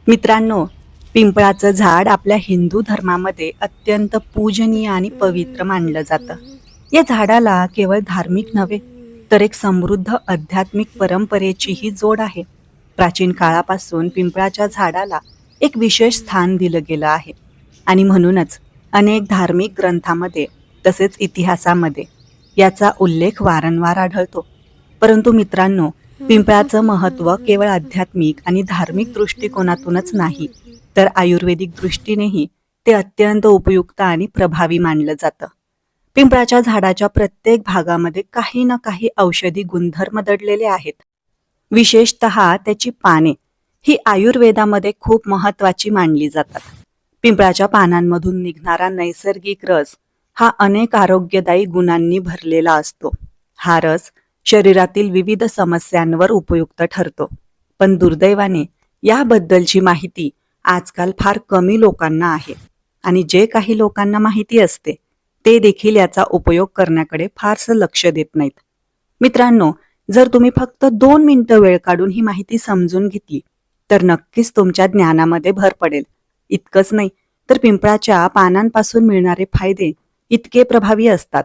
मित्रांनो, पिंपळाचं झाड आपल्या हिंदू धर्मामध्ये अत्यंत पूजनीय आणि पवित्र मानलं जातं. या झाडाला केवळ धार्मिक नव्हे, तर एक समृद्ध आध्यात्मिक परंपरेचीही जोड आहे. प्राचीन काळापासून पिंपळाच्या झाडाला एक विशेष स्थान दिलं गेलं आहे आणि म्हणूनच अनेक धार्मिक ग्रंथामध्ये तसेच इतिहासामध्ये याचा उल्लेख वारंवार आढळतो. परंतु मित्रांनो, पिंपळाचं महत्त्व केवळ आध्यात्मिक आणि धार्मिक दृष्टिकोनातूनच नाही, तर आयुर्वेदिक दृष्टीनेही ते अत्यंत उपयुक्त आणि प्रभावी मानलं जातं. पिंपळाच्या झाडाच्या प्रत्येक भागामध्ये काही ना काही औषधी गुणधर्म दडलेले आहेत. विशेषतः त्याची पाने ही आयुर्वेदामध्ये खूप महत्त्वाची मानली जातात. पिंपळाच्या पानांमधून निघणारा नैसर्गिक रस हा अनेक आरोग्यदायी गुणांनी भरलेला असतो. हा रस शरीरातील विविध समस्यांवर उपयुक्त ठरतो. पण दुर्दैवाने याबद्दलची माहिती आजकाल फार कमी लोकांना आहे आणि जे काही लोकांना माहिती असते ते देखील याचा उपयोग करण्याकडे फारसं लक्ष देत नाहीत. मित्रांनो, जर तुम्ही फक्त 2 मिनिटं वेळ काढून ही माहिती समजून घेतली तर नक्कीच तुमच्या ज्ञानामध्ये भर पडेल. इतकंच नाही, तर पिंपळाच्या पानांपासून मिळणारे फायदे इतके प्रभावी असतात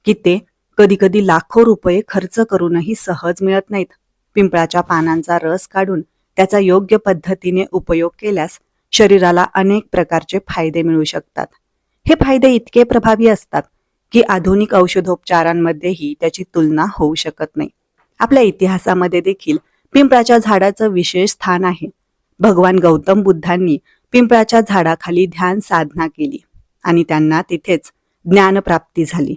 की ते कधी-कधी लाखो रुपये खर्च करूनही सहज मिळत नाहीत. पिंपळाच्या पानांचा रस काढून त्याचा योग्य पद्धतीने उपयोग केल्यास शरीराला अनेक प्रकारचे फायदे मिळू शकतात. हे फायदे इतके प्रभावी असतात की आधुनिक औषधोपचारांमध्येही त्याची तुलना होऊ शकत नाही. आपल्या इतिहासामध्ये देखील पिंपळाच्या झाडाचं विशेष स्थान आहे. भगवान गौतम बुद्धांनी पिंपळाच्या झाडाखाली ध्यान साधना केली आणि त्यांना तिथेच ज्ञानप्राप्ती झाली.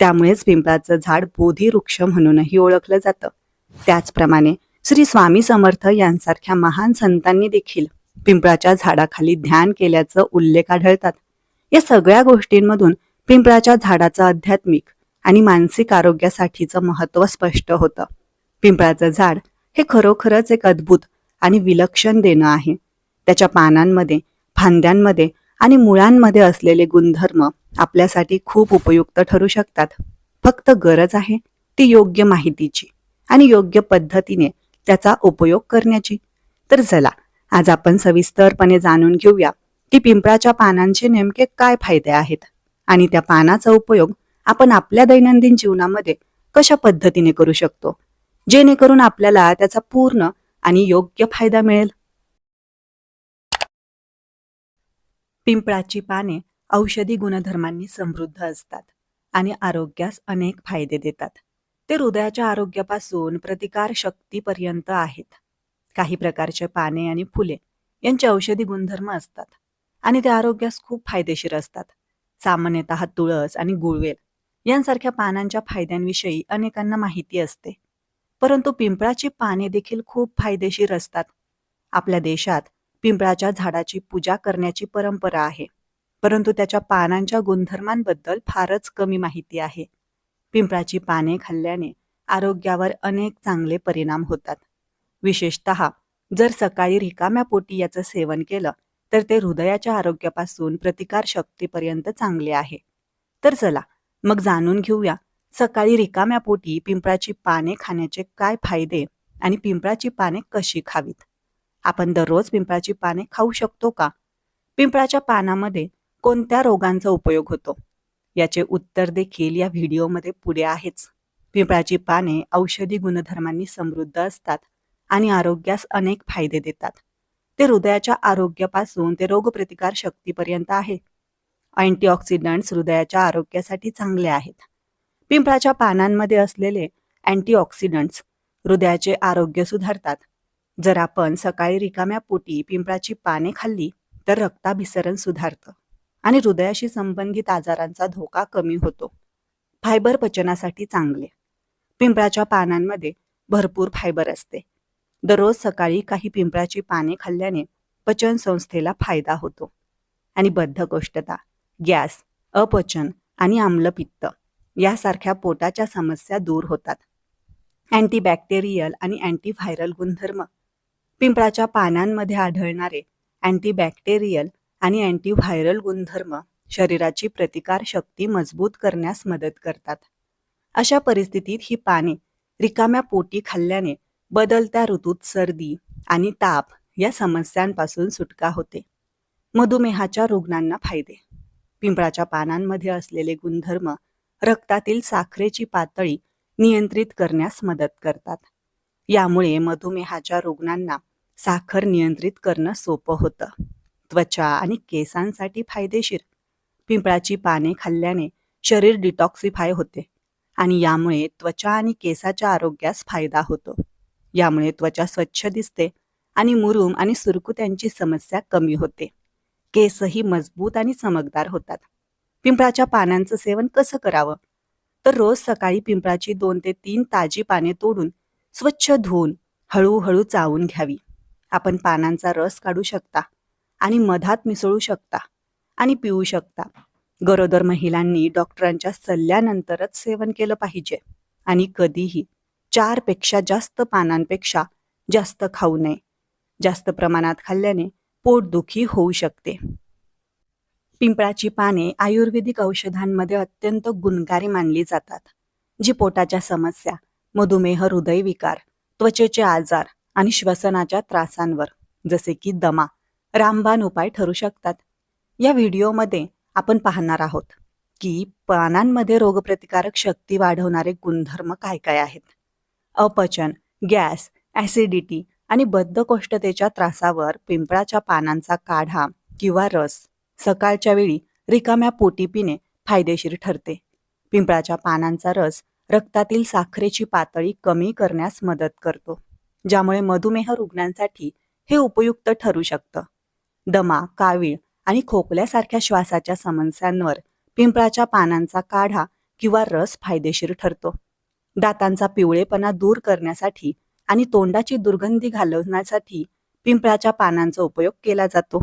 त्यामुळेच पिंपळाचं झाड बोधी वृक्ष म्हणूनही ओळखलं जातं. त्याचप्रमाणे श्री स्वामी समर्थ यांसारख्या महान संतांनी देखील पिंपळाच्या झाडाखाली ध्यान केल्याचं उल्लेख आढळतात. या सगळ्या गोष्टींमधून पिंपळाच्या झाडाचं आध्यात्मिक आणि मानसिक आरोग्यासाठीचं महत्त्व स्पष्ट होतं. पिंपळाचं झाड हे खरोखरच एक अद्भुत आणि विलक्षण देणं आहे. त्याच्या पानांमध्ये, फांद्यांमध्ये आणि मुळांमध्ये असलेले गुणधर्म आपल्यासाठी खूप उपयुक्त ठरू शकतात. फक्त गरज आहे ती योग्य माहितीची आणि योग्य पद्धतीने त्याचा उपयोग करण्याची. तर चला, आज आपण सविस्तरपणे जाणून घेऊया की पिंपळाच्या पानांचे नेमके काय फायदे आहेत आणि त्या पानाचा उपयोग आपण आपल्या दैनंदिन जीवनामध्ये कशा पद्धतीने करू शकतो, जेणेकरून आपल्याला त्याचा पूर्ण आणि योग्य फायदा मिळेल. पिंपळाची पाने औषधी गुणधर्मांनी समृद्ध असतात आणि आरोग्यास अनेक फायदे देतात. ते हृदयाच्या आरोग्यापासून प्रतिकार शक्तीपर्यंत आहेत. काही प्रकारचे पाने आणि फुले यांचे औषधी गुणधर्म असतात आणि ते आरोग्यास खूप फायदेशीर असतात. सामान्यतः तुळस आणि गुळवेल यांसारख्या पानांच्या फायद्यांविषयी अनेकांना माहिती असते. परंतु पिंपळाची पाने देखील खूप फायदेशीर असतात. आपल्या देशात पिंपळाच्या झाडाची पूजा करण्याची परंपरा आहे, परंतु त्याच्या पानांच्या गुणधर्मांबद्दल फारच कमी माहिती आहे. पिंपळाची पाने खाल्ल्याने आरोग्यावर अनेक चांगले परिणाम होतात. विशेषतः जर सकाळी रिकाम्या पोटी याचं सेवन केलं तर ते हृदयाच्या आरोग्यापासून प्रतिकार शक्तीपर्यंत चांगले आहे. तर चला, मग जाणून घेऊया सकाळी रिकाम्या पोटी पिंपळाची पाने खाण्याचे काय फायदे आणि पिंपळाची पाने कशी खावीत. आपण दररोज पिंपळाची पाने खाऊ शकतो का? पिंपळाच्या पानामध्ये कोणत्या रोगांचा उपयोग होतो याचे उत्तर देखील या व्हिडिओमध्ये पुढे आहेच. पिंपळाची पाने औषधी गुणधर्मांनी समृद्ध असतात आणि आरोग्यास अनेक फायदे देतात. ते हृदयाच्या आरोग्यापासून ते रोगप्रतिकार शक्तीपर्यंत आहे. अँटीऑक्सिडंट्स हृदयाच्या आरोग्यासाठी चांगले आहेत. पिंपळाच्या पानांमध्ये असलेले अँटीऑक्सिडंट्स हृदयाचे आरोग्य सुधारतात. जर आपण सकाळी रिकाम्या पोटी पिंपळाची पाने खाल्ली तर रक्ताभिसरण सुधारतं आणि हृदयाशी संबंधित आजारांचा धोका कमी होतो. फायबर पचनासाठी चांगले. पिंपळाच्या पानांमध्ये भरपूर फायबर असते. दररोज सकाळी काही पिंपळाची पाने खाल्ल्याने पचन संस्थेला फायदा होतो आणि बद्धकोष्ठता, गॅस, अपचन आणि आम्लपित्त यासारख्या पोटाच्या समस्या दूर होतात. अँटीबॅक्टेरियल आणि अँटीव्हायरल गुणधर्म. पिंपळाच्या पानांमध्ये आढळणारे अँटीबॅक्टेरियल आणि अँटीव्हायरल गुणधर्म शरीराची प्रतिकार शक्ती मजबूत करण्यास मदत करतात. अशा परिस्थितीत ही पाने रिकाम्या पोटी खाल्ल्याने बदलत्या ऋतूत सर्दी आणि ताप या समस्यांपासून सुटका होते. मधुमेहाच्या रुग्णांना फायदे. पिंपळाच्या पानांमध्ये असलेले गुणधर्म रक्तातील साखरेची पातळी नियंत्रित करण्यास मदत करतात. यामुळे मधुमेहाच्या रुग्णांना साखर नियंत्रित करणं सोपं होतं. त्वचा आणि केसांसाठी फायदेशीर. पिंपळाची पाने खाल्ल्याने शरीर डिटॉक्सिफाय होते आणि यामुळे त्वचा आणि केसाच्या आरोग्यास फायदा होतो. यामुळे त्वचा स्वच्छ दिसते आणि मुरूम आणि सुरकुत्यांची समस्या कमी होते. केसही मजबूत आणि चमकदार होतात. पिंपळाच्या पानांचं सेवन कसं करावं? तर रोज सकाळी पिंपळाची 2 ते 3 ताजी पाने तोडून स्वच्छ धुवून हळूहळू चावून घ्यावी. आपण पानांचा रस काढू शकता आणि मधात मिसळू शकता आणि पिऊ शकता. गरोदर महिलांनी डॉक्टरांच्या सल्ल्यानंतरच सेवन केलं पाहिजे आणि कधीही 4 पेक्षा जास्त पानांपेक्षा जास्त खाऊ नये. जास्त प्रमाणात खाल्ल्याने पोटदुखी होऊ शकते. पिंपळाची पाने आयुर्वेदिक औषधांमध्ये अत्यंत गुणकारी मानली जातात, जी पोटाच्या समस्या, मधुमेह, हृदयविकार, त्वचेचे आजार आणि श्वसनाच्या त्रासांवर जसे की दमा रामबाण उपाय ठरू शकतात. या व्हिडिओमध्ये आपण पाहणार आहोत की पानांमध्ये रोगप्रतिकारक शक्ती वाढवणारे गुणधर्म काय काय आहेत. अपचन, गॅस, ॲसिडिटी आणि बद्धकोष्ठतेच्या त्रासावर पिंपळाच्या पानांचा काढा किंवा रस सकाळच्या वेळी रिकाम्या पोटी पिणे फायदेशीर ठरते. पिंपळाच्या पानांचा रस रक्तातील साखरेची पातळी कमी करण्यास मदत करतो, ज्यामुळे मधुमेह रुग्णांसाठी हे उपयुक्त ठरू शकतं. दमा, कावीळ आणि खोकल्यासारख्या श्वासाच्या समस्यांवर पिंपळाच्या पानांचा काढा किंवा रस फायदेशीर ठरतो. दातांचा पिवळेपणा दूर करण्यासाठी आणि तोंडाची दुर्गंधी घालवण्यासाठी पिंपळाच्या पानांचा उपयोग केला जातो.